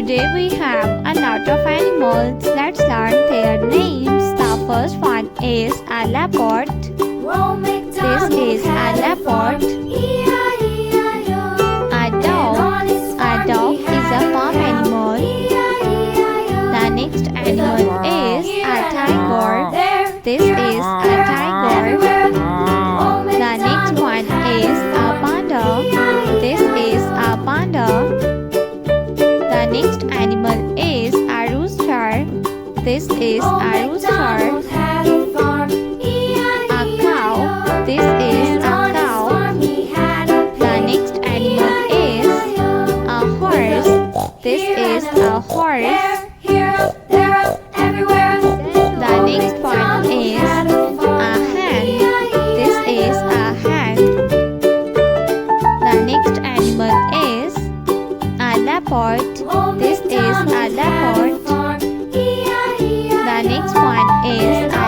Today we have a lot of animals. Let's learn their names. The first one is a leopard. This is a leopard. A dog. A dog is a farm animal. The next animal is a tiger. This is a tiger. The next one is a panda. This is a panda. The next animal is a rooster. This is a rooster. A cow. This is a cow. The next animal is a horse. This is a horse. The next one is a hen. This is a hen. The next animal is a leopard. This is a leopard. The next one is a